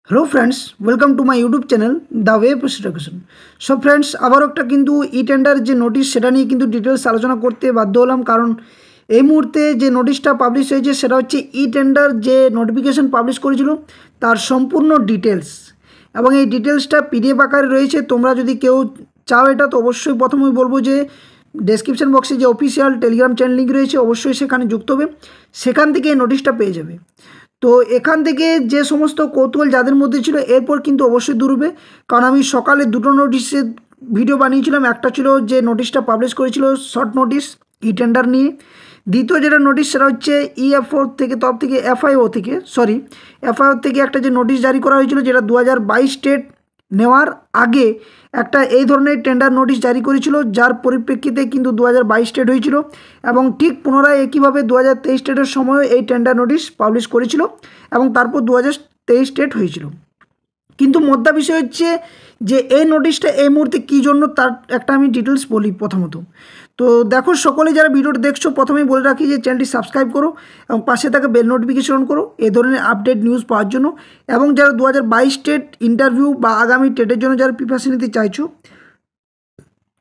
Hello friends, welcome to my YouTube channel the way education. So friends, আবারও একটা কিন্তু ই tender যে notice সেটা নিয়ে কিন্তু ডিটেলস আলোচনা করতে বাধ্য হলাম, কারণ এই মুহূর্তে যে নোটিশটা পাবলিশ হয়েছে সেটা হচ্ছে ই টেন্ডার যে নোটিফিকেশন পাবলিশ করেছিল তার সম্পূর্ণ ডিটেলস, এবং এই ডিটেলসটা পিডিএফ আকারে রয়েছে। তোমরা যদি কেউ চাও এটা, তো অবশ্যই প্রথমেই বলবো যে ডেসক্রিপশন বক্সে যে অফিসিয়াল টেলিগ্রাম চ্যানেল লিঙ্ক রয়েছে অবশ্যই সেখানে যুক্ত হবে, সেখান থেকে এই নোটিশটা পেয়ে যাবে। তো এখান থেকে যে সমস্ত কৌতূহল যাদের মধ্যে ছিল এরপর কিন্তু অবশ্যই দূর হবে, কারণ আমি সকালে দুটো নোটিশের ভিডিও বানিয়েছিলাম। একটা ছিল যে নোটিশটা পাবলিশ করেছিল শর্ট নোটিশ ই টেন্ডার নিয়ে, দ্বিতীয় যেটা নোটিশ সেটা হচ্ছে ইএফও থেকে তরফ থেকে এফআইও থেকে একটা যে নোটিশ জারি করা হয়েছিল, যেটা 2022 ডেট নেওয়ার আগে একটা এই ধরনের টেন্ডার নোটিশ জারি করেছিল, যার পরিপ্রেক্ষিতে কিন্তু 2022 ডেট হয়েছিল, এবং ঠিক পুনরায় একইভাবে 2023 ডেটের সময়ও এই টেন্ডার নোটিশ পাবলিশ করেছিল, এবং তারপর 2023 ডেট হয়েছিল। কিন্তু মোদ্দা বিষয় হচ্ছে যে এই নোটিশটা এই মুহূর্তে কী জন্য তার একটা আমি ডিটেলস বলি। প্রথমত তো দেখো, সকলে যারা ভিডিওটা দেখছো প্রথমেই বলে রাখি যে চ্যানেলটি সাবস্ক্রাইব করো এবং পাশে থাকা বেল নোটিফিকেশন অন করো এই ধরনের আপডেট নিউজ পাওয়ার জন্য। এবং যারা 2022 টেট ইন্টারভিউ বা আগামী টেটের জন্য যারা প্রিপারেশন নিতে চাইছো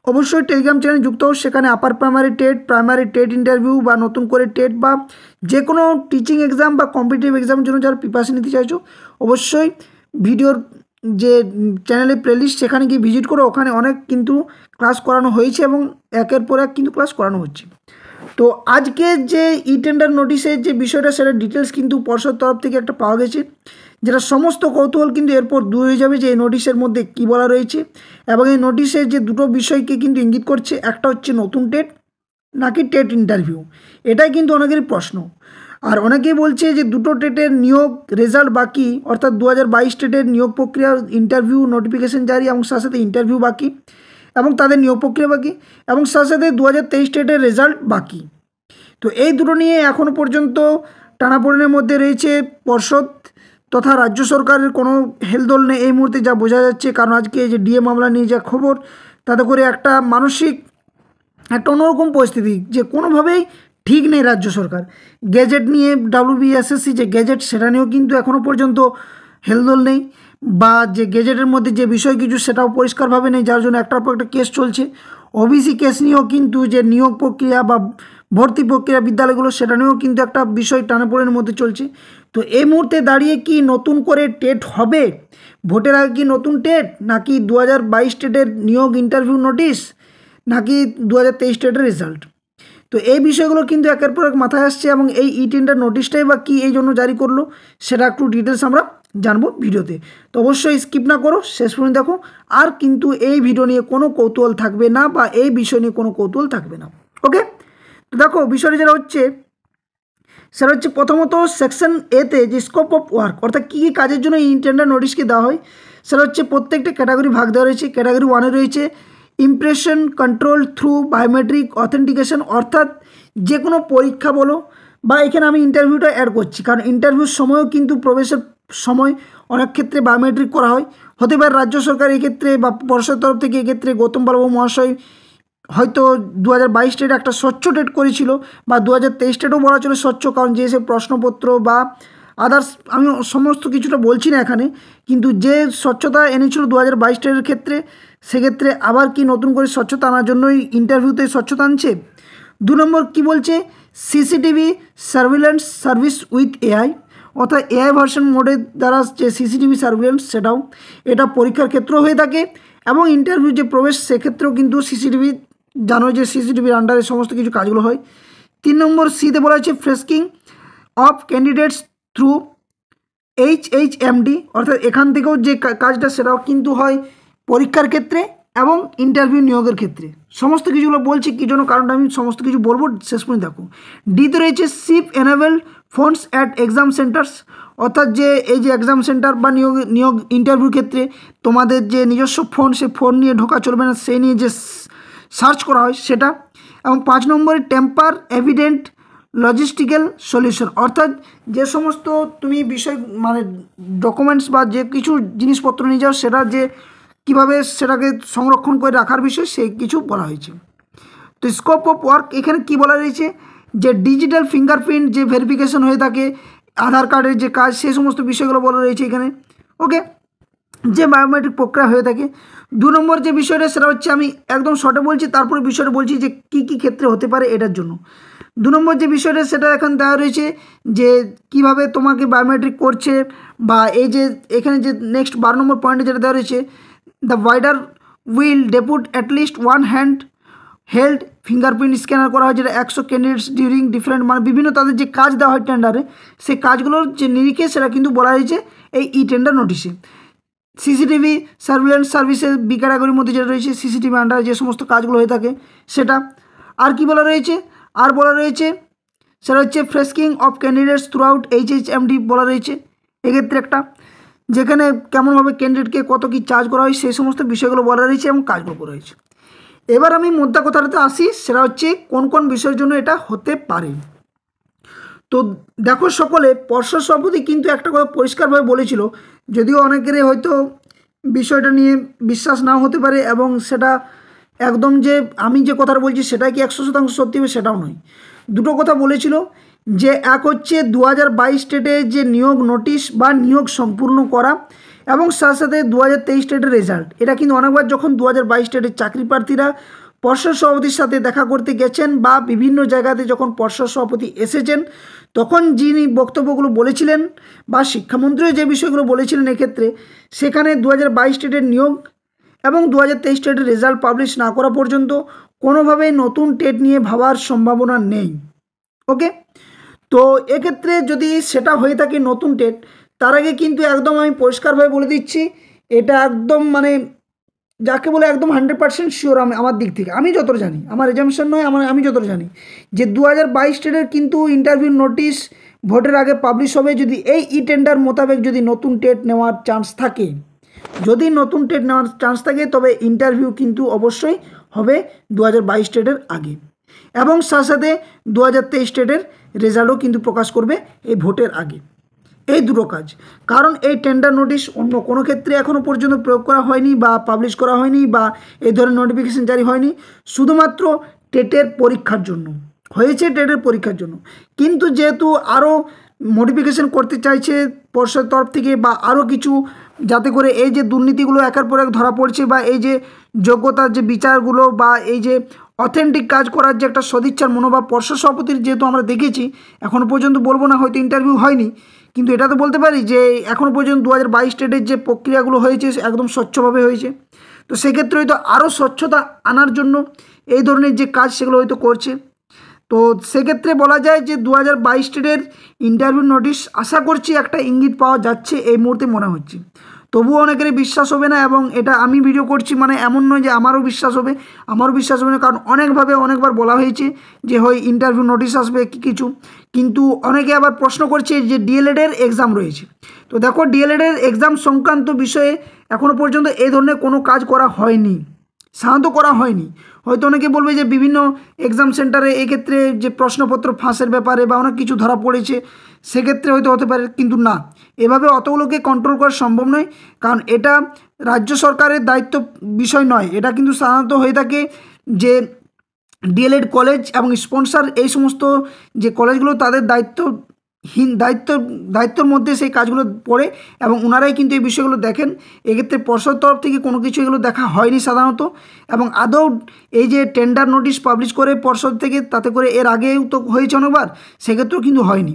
অবশ্যই টেলিগ্রাম চ্যানেল যুক্ত হোক। সেখানে আপার প্রাইমারি টেট ইন্টারভিউ বা নতুন করে টেট বা যে কোনো টিচিং এক্সাম বা কম্পিটিটিভ এক্সামের জন্য যারা প্রিপারেশন নিতে চাইছো অবশ্যই ভিডিওর যে চ্যানেলের প্লেলিস্ট সেখানে গিয়ে ভিজিট করো। ওখানে অনেক কিন্তু ক্লাস করানো হয়েছে এবং একের পর এক কিন্তু ক্লাস করানো হচ্ছে। তো আজকে যে ই টেন্ডার নোটিশের যে বিষয়টা সেটা ডিটেলস কিন্তু পর্ষদ তরফ থেকে একটা পাওয়া গেছে, যেটা সমস্ত কৌতূহল কিন্তু এরপর দূর হয়ে যাবে যে এই নোটিশের মধ্যে কী বলা রয়েছে। এবং এই নোটিশের যে দুটো বিষয়কে কিন্তু ইঙ্গিত করছে, একটা হচ্ছে নতুন টেট নাকি টেট ইন্টারভিউ, এটাই কিন্তু অনেকেরই প্রশ্ন। আর অনেকেই বলছে যে দুটো টেটের নিয়োগ রেজাল্ট বাকি, অর্থাৎ 2022 টেটের নিয়োগ প্রক্রিয়া ইন্টারভিউ নোটিফিকেশন জারি এবং সাথে সাথে ইন্টারভিউ বাকি এবং তাদের নিয়োগ প্রক্রিয়া বাকি, এবং সাথে সাথে 2023 টেটের রেজাল্ট বাকি। তো এই দুটো নিয়ে এখনও পর্যন্ত টানাপোড়েনের মধ্যে রয়েছে পর্ষদ তথা রাজ্য সরকারের কোনো হেলদোল নেই এই মুহূর্তে, যা বোঝা যাচ্ছে। কারণ আজকে যে ডিএ মামলা নিয়ে যা খবর, তাতে করে একটা মানসিক একটা অন্যরকম পরিস্থিতি, যে কোনোভাবেই ঠিক নেই রাজ্য সরকার। গ্যাজেট নিয়ে WBSSC যে গ্যাজেট সেটা নিয়েও কিন্তু এখনও পর্যন্ত হেলদোল নেই, বা যে গ্যাজেটের মধ্যে যে বিষয় কিছু সেটাও পরিষ্কারভাবে নেই, যার জন্য একটার পর একটা কেস চলছে। ওবিসি কেস নিয়েও কিন্তু যে নিয়োগ প্রক্রিয়া বা ভর্তি প্রক্রিয়া বিদ্যালয়গুলো সেটা নিয়েও কিন্তু একটা বিষয় টানাপোড়েনের মধ্যে চলছে। তো এই মুহূর্তে দাঁড়িয়ে কি নতুন করে টেট হবে, ভোটের আগে কি নতুন টেট, নাকি 2022 টেটের নিয়োগ ইন্টারভিউ নোটিশ, নাকি 2023 টেটের রেজাল্ট? তো এই বিষয়গুলো কিন্তু একের পর এক মাথায় আসছে, এবং এই ই টেন্ডার নোটিশটাই বা কী এই জন্য জারি করলো সেটা একটু ডিটেলস আমরা জানবো ভিডিওতে। তো অবশ্যই স্কিপ না করো, শেষ পর্যন্ত দেখো। আর কিন্তু এই ভিডিও নিয়ে কোনো কৌতূহল থাকবে না, বা এই বিষয় নিয়ে কোনো কৌতূহল থাকবে না। ওকে, তো দেখো বিষয়টা যেটা হচ্ছে সেটা হচ্ছে প্রথমত সেকশন এতে যে স্কোপ অফ ওয়ার্ক, অর্থাৎ কী কী কাজের জন্য এই টেন্ডার নোটিশকে দেওয়া হয়, সেটা হচ্ছে প্রত্যেকটা ক্যাটাগরি ভাগ দেওয়া রয়েছে। ক্যাটাগরি 1-এ রয়েছে impression control through biometric authentication, অর্থাৎ যে কোনো পরীক্ষা বলো, বা এখানে আমি ইন্টারভিউটা অ্যাড করছি, কারণ ইন্টারভিউর সময়ও কিন্তু প্রবেশের সময় অনেক ক্ষেত্রে বায়োমেট্রিক করা হয়। হতে পারে রাজ্য সরকার এক্ষেত্রে বা পর্ষদের তরফ থেকে এক্ষেত্রে গৌতম বাবু মহাশয় হয়তো 2022 ডেট একটা স্বচ্ছ ডেট করেছিল, বা 2023 ডেটও বলা চলে স্বচ্ছ, কারণ যে সে প্রশ্নপত্র বা আদার্স আমি সমস্ত কিছুটা বলছি না এখানে, কিন্তু যে স্বচ্ছতা এনেছিল 2022 ডেটের ক্ষেত্রে, সেক্ষেত্রে আবার কি নতুন করে স্বচ্ছতা আনার জন্যই ইন্টারভিউতে স্বচ্ছতা আনছে। 2 নম্বর কি বলছে, CCTV surveillance service with AI, অর্থাৎ এআই ভার্সন মোডের দ্বারা যে সিসিটিভি সার্ভিলেন্স সেটাও এটা পরীক্ষার ক্ষেত্রেও হয়ে থাকে, এবং ইন্টারভিউ যে প্রবেশ সেক্ষেত্রেও কিন্তু সিসিটিভি, জানো যে সিসিটিভির আন্ডারে সমস্ত কিছু কাজগুলো হয়। 3 নম্বর সিতে বলা হচ্ছে ফ্রেস্কিং অফ ক্যান্ডিডেটস থ্রু HHMD, অর্থাৎ এখান থেকেও যে কাজটা সেটাও কিন্তু হয় পরীক্ষার ক্ষেত্রে এবং ইন্টারভিউ নিয়োগের ক্ষেত্রে। সমস্ত কিছুগুলো বলছি কী জন্য, কারণটা আমি সমস্ত কিছু বলবো, শেষ পর্যন্ত দেখো। ডিতে রয়েছে ship enabled phones at exam centres, অর্থাৎ যে এই যে এক্সাম সেন্টার বা নিয়োগ ইন্টারভিউর ক্ষেত্রে তোমাদের যে নিজস্ব ফোন, সে ফোন নিয়ে ঢোকা চলবে না, সেই নিয়ে যে সার্চ করা হয় সেটা। এবং 5 নম্বরে টেম্পার এভিডেন্ট লজিস্টিক্যাল সলিউশন, অর্থাৎ যে সমস্ত তুমি বিষয় মানে ডকুমেন্টস বা যে কিছু জিনিসপত্র নিয়ে যাও সেটা যে কীভাবে সেটাকে সংরক্ষণ করে রাখার বিষয় সেই কিছু বলা হয়েছে। তো স্কোপ অফ ওয়ার্ক এখানে কি বলা রয়েছে, যে ডিজিটাল ফিঙ্গারপ্রিন্ট যে ভেরিফিকেশন হয়ে থাকে, আধার কার্ডের যে কাজ, সেই সমস্ত বিষয়গুলো বলা রয়েছে এখানে। ওকে, যে বায়োমেট্রিক প্রক্রিয়া হয়ে থাকে। 2 নম্বর যে বিষয়টা সেটা হচ্ছে, আমি একদম শর্টে বলছি, তারপরে বিষয়টা বলছি যে কী কী ক্ষেত্রে হতে পারে এটার জন্য। 2 নম্বর যে বিষয়টা সেটা এখন দেওয়া রয়েছে যে কিভাবে তোমাকে বায়োমেট্রিক করছে, বা এই যে এখানে যে নেক্সট 12 নম্বর পয়েন্টে যেটা দেওয়া রয়েছে, the wider will ডেপুট at least 1 hand held fingerprint scanner করা হয়, যেটা 100 ক্যান্ডিডেটস ডিউরিং ডিফারেন্ট, মানে বিভিন্ন তাদের যে কাজ দেওয়া হয় টেন্ডারে, সেই কাজগুলোর যে নিরিখে সেটা কিন্তু বলা হয়েছে এই ই টেন্ডার নোটিশে। সিসিটিভি সার্ভিলেন্স সার্ভিসের বি ক্যাটাগরির মধ্যে যেটা রয়েছে, সিসিটিভি আন্ডারে যে সমস্ত কাজগুলো হয়ে থাকে সেটা। আর কি বলা রয়েছে, আর বলা রয়েছে সেটা হচ্ছে ফ্রেস্কিং অফ ক্যান্ডিডেটস থ্রু আউট এইচএইচএমডি বলা রয়েছে। এক্ষেত্রে একটা যেখানে কেমনভাবে ক্যান্ডিডেটকে কত কী চার্জ করা হয় সেই সমস্ত বিষয়গুলো বলা রয়েছে এবং কাজগুলো করা হয়েছে। এবার আমি মোদ্দা কথাটাতে আসি, সেটা হচ্ছে কোন কোন বিষয়ের জন্য এটা হতে পারে। তো দেখো সকলে, পর্ষদ সভাপতি কিন্তু একটা কথা পরিষ্কারভাবে বলেছিল, যদিও অনেকেরই হয়তো বিষয়টা নিয়ে বিশ্বাস নাও হতে পারে, এবং সেটা একদম যে আমি যে কথাটা বলছি সেটাই কি 100% সত্যি হবে সেটাও নয়। দুটো কথা বলেছিল, যে এক হচ্ছে 2022 স্টেটে যে নিয়োগ নোটিশ বা নিয়োগ সম্পূর্ণ করা, এবং সাথে সাথে 2023 স্টেটের রেজাল্ট। এটা কিন্তু অনেকবার যখন 2022 স্টেটের চাকরি প্রার্থীরা পর্ষদ সভাপতির সাথে দেখা করতে গেছেন বা বিভিন্ন জায়গাতে যখন পর্ষদ সভাপতি এসেছেন, তখন যিনি বক্তব্যগুলো বলেছিলেন বা শিক্ষামন্ত্রীও যে বিষয়গুলো বলেছিলেন এক্ষেত্রে, সেখানে 2022 স্টেটের নিয়োগ এবং 2023 স্টেটের রেজাল্ট পাবলিশ না করা পর্যন্ত কোনোভাবেই নতুন টেট নিয়ে ভাবার সম্ভাবনা নেই। ওকে, তো এক্ষেত্রে যদি সেটা হয়ে থাকে নতুন টেট, তার আগে কিন্তু একদম আমি পরিষ্কারভাবে বলে দিচ্ছি, এটা একদম মানে যাকে বলে একদম 100% শিওর, আমার দিক থেকে আমি যতটা জানি, আমার এজামশন নয়, আমি যতটা জানি যে 2022 স্টেটের কিন্তু ইন্টারভিউ নোটিশ ভোটের আগে পাবলিশ হবে, যদি এই ই টেন্ডার মোতাবেক যদি নতুন টেট নেওয়ার চান্স থাকে, যদি নতুন টেট নেওয়ার চান্স থাকে, তবে ইন্টারভিউ কিন্তু অবশ্যই হবে 2022 স্টেটের আগে, এবং সাথে সাথে 2023 স্টেটের রেজাল্টও কিন্তু প্রকাশ করবে এই ভোটের আগে। এই দুটো কাজ, কারণ এই টেন্ডার নোটিশ অন্য কোনো ক্ষেত্রে এখনও পর্যন্ত প্রয়োগ করা হয়নি বা পাবলিশ করা হয়নি বা এই ধরনের নোটিফিকেশান জারি হয়নি, শুধুমাত্র টেটের পরীক্ষার জন্য হয়েছে, টেটের পরীক্ষার জন্য। কিন্তু যেহেতু আরও মডিফিকেশান করতে চাইছে পর্ষদের তরফ থেকে, বা আরও কিছু, যাতে করে এই যে দুর্নীতিগুলো একের পর এক ধরা পড়ছে, বা এই যে যোগ্যতার যে বিচারগুলো, বা এই যে অথেন্টিক কাজ করার যে একটা সদিচ্ছার মনোভাব পর্ষদ সভাপতির যেহেতু আমরা দেখেছি, এখনও পর্যন্ত বলবো না হয়তো ইন্টারভিউ হয়নি, কিন্তু এটা তো বলতে পারি যে এখনও পর্যন্ত 2022 স্টেটের যে প্রক্রিয়াগুলো হয়েছে একদম স্বচ্ছভাবে হয়েছে। তো সেক্ষেত্রে হয়তো আরও স্বচ্ছতা আনার জন্য এই ধরনের যে কাজ সেগুলো হয়তো করছে। তো সেক্ষেত্রে বলা যায় যে 2022 স্টেটের ইন্টারভিউ নোটিশ আশা করছি একটা ইঙ্গিত পাওয়া যাচ্ছে এই মুহূর্তে মনে হচ্ছে। তবুও অনেকেরই বিশ্বাস হবে না, এবং এটা আমি ভিডিও করছি মানে এমন নয় যে আমারও বিশ্বাস হবে, না, কারণ অনেকবার বলা হয়েছে যে হয় ইন্টারভিউ নোটিশ আসবে কিছু, কিন্তু অনেকে আবার প্রশ্ন করছে যে ডিএলএডের এক্সাম রয়েছে। তো দেখো, ডিএলএডের এক্সাম সংক্রান্ত বিষয়ে এখনও পর্যন্ত এই ধরনের কোনো কাজ করা হয়নি, সাধারণত করা হয়নি। হয়তো অনেকে বলবে যে বিভিন্ন এক্সাম সেন্টারে এক্ষেত্রে যে প্রশ্নপত্র ফাঁসের ব্যাপারে বা অনেক কিছু ধরা পড়েছে, সেক্ষেত্রে হয়তো হতে পারে, কিন্তু না, এভাবে অতগুলোকে কন্ট্রোল করা সম্ভব নয়, কারণ এটা রাজ্য সরকারের দায়িত্ব বিষয় নয়। এটা কিন্তু সাধারণত হয়ে থাকে যে ডিএলএড কলেজ এবং স্পন্সর, এই সমস্ত যে কলেজগুলো তাদের দায়িত্বর মধ্যে সেই কাজগুলো পড়ে, এবং ওনারাই কিন্তু এই বিষয়গুলো দেখেন। এক্ষেত্রে পর্ষদ তরফ থেকে কোনো কিছু এগুলো দেখা হয়নি সাধারণত, এবং আদৌ এই যে টেন্ডার নোটিশ পাবলিশ করে পর্ষদ থেকে, তাতে করে এর আগেও তো হয়েছে অনেকবার, সেক্ষেত্রেও কিন্তু হয়নি।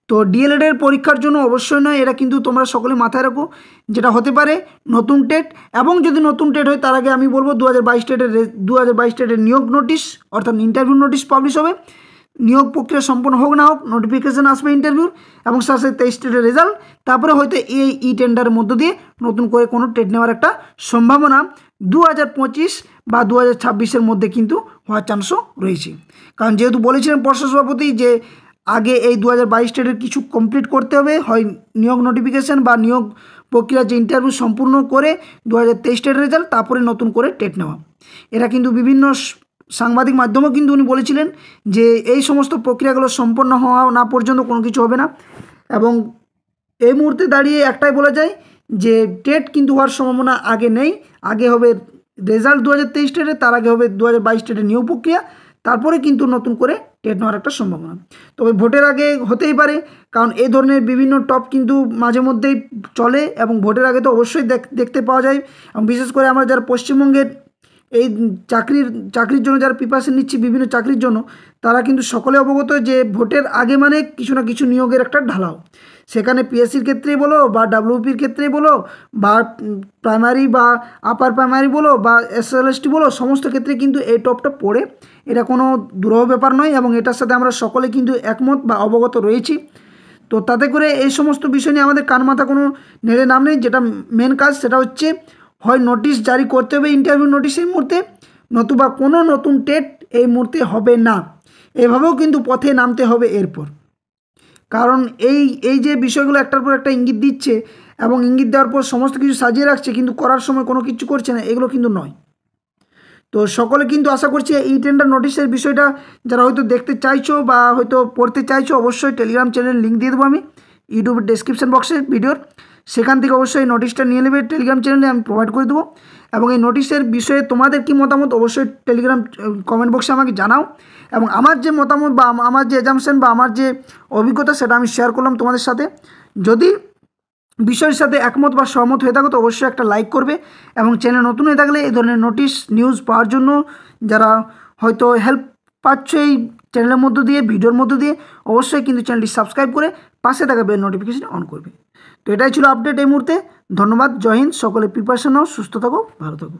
তো ডিএলএডের পরীক্ষার জন্য অবশ্যই নয়, এটা কিন্তু তোমরা সকলে মাথায় রাখো, যেটা হতে পারে নতুন টেট, এবং যদি নতুন টেট হয় তার আগে আমি বলবো 2022 স্টেটের নিয়োগ নোটিশ অর্থাৎ ইন্টারভিউ নোটিশ পাবলিশ হবে, নিয়োগ প্রক্রিয়া সম্পন্ন হোক না হোক নোটিফিকেশান আসবে ইন্টারভিউর, এবং সাথে সাথে 23 স্টেটের রেজাল্ট, তারপরে হয়তো এই ই টেন্ডারের মধ্য দিয়ে নতুন করে কোনো টেট নেওয়ার একটা সম্ভাবনা 2025 বা 2026-এর মধ্যে কিন্তু হওয়ার চান্সও রয়েছে। কারণ যেহেতু বলেছিলেন পর্ষদ সভাপতি যে আগে এই 2022 স্টেটের কিছু কমপ্লিট করতে হবে, হয় নিয়োগ নোটিফিকেশান বা নিয়োগ প্রক্রিয়া যে ইন্টারভিউ সম্পূর্ণ করে 2023 স্টেটের রেজাল্ট, তারপরে নতুন করে টেট নেওয়া। এরা কিন্তু বিভিন্ন সাংবাদিক মাধ্যমেও কিন্তু উনি বলেছিলেন যে এই সমস্ত প্রক্রিয়াগুলো সম্পন্ন হওয়া না পর্যন্ত কোনো কিছু হবে না, এবং এই মুহূর্তে দাঁড়িয়ে একটাই বলা যায় যে টেট কিন্তু হওয়ার সম্ভাবনা আগে নেই। আগে হবে রেজাল্ট 2023 স্টেটে, তার আগে হবে 2022 স্টেটের নিয়োগ প্রক্রিয়া, তারপরে কিন্তু নতুন করে টেট নেওয়ার একটা সম্ভাবনা। তবে ভোটের আগে হতেই পারে, কারণ এই ধরনের বিভিন্ন টপ কিন্তু মাঝে মধ্যেই চলে এবং ভোটের আগে তো অবশ্যই দেখতে পাওয়া যায়। এবং বিশেষ করে আমরা যারা পশ্চিমবঙ্গের এই চাকরির জন্য যারা প্রিপারেশন নিচ্ছি বিভিন্ন চাকরির জন্য, তারা কিন্তু সকলে অবগত যে ভোটের আগে মানে কিছু না কিছু নিয়োগের একটা ঢালাও, সেখানে পিএসসির ক্ষেত্রেই বলো বা ডাব্লিউপির ক্ষেত্রেই বলো বা প্রাইমারি বা আপার প্রাইমারি বলো বা এসএলএসটি বলো, সমস্ত ক্ষেত্রে কিন্তু এই টপটা পড়ে। এটা কোনো দুরূহ ব্যাপার নয় এবং এটার সাথে আমরা সকলে কিন্তু একমত বা অবগত রয়েছি। তো তাতে করে এই সমস্ত বিষয় নিয়ে আমাদের কান মাথা কোনো নেড়ে নাম নেই। যেটা মেন কাজ সেটা হচ্ছে হয় নোটিশ জারি করতে হবে ইন্টারভিউ নোটিশ এই মুহূর্তে, নতুবা কোনো নতুন টেট এই মুহূর্তে হবে না। এভাবেও কিন্তু পথে নামতে হবে এরপর, কারণ এই যে বিষয়গুলো একটার পর একটা ইঙ্গিত দিচ্ছে এবং ইঙ্গিত দেওয়ার পর সমস্ত কিছু সাজিয়ে রাখছে কিন্তু করার সময় কোনো কিছু করছে না, এগুলো কিন্তু নয়। তো সকলে কিন্তু আশা করছি এই টেন্ডার নোটিশের বিষয়টা যারা হয়তো দেখতে চাইছো বা হয়তো পড়তে চাইছো, অবশ্যই টেলিগ্রাম চ্যানেল লিঙ্ক দিয়ে দেবো আমি ইউটিউবের ডেসক্রিপশন বক্সে ভিডিওর, সেখান থেকে অবশ্যই নোটিশটা নিয়ে নেবে, টেলিগ্রাম চ্যানেলে আমি প্রোভাইড করে দেবো। এবং এই নোটিশের বিষয়ে তোমাদের কি মতামত অবশ্যই টেলিগ্রাম কমেন্ট বক্সে আমাকে জানাও। এবং আমার যে মতামত বা আমার যে এজাম্পশন বা আমার যে অভিজ্ঞতা সেটা আমি শেয়ার করলাম তোমাদের সাথে। যদি বিষয়ের সাথে একমত বা সহমত হয়ে থাকো তো অবশ্যই একটা লাইক করবে এবং চ্যানেল নতুন হয়ে থাকলে এই ধরনের নোটিশ নিউজ পাওয়ার জন্য যারা হয়তো হেল্প পাচ্ছ এই চ্যানেলের মধ্য দিয়ে ভিডিওর মধ্য দিয়ে, অবশ্যই কিন্তু চ্যানেলটি সাবস্ক্রাইব করে পাশে থাকা বেল নোটিফিকেশন অন করবে। তো এটাই ছিল আপডেট এই মুহূর্তে। ধন্যবাদ, জয় হিন্দ, সকলে প্রিপারেশন নাও, সুস্থ থাকো, ভালো থাকো।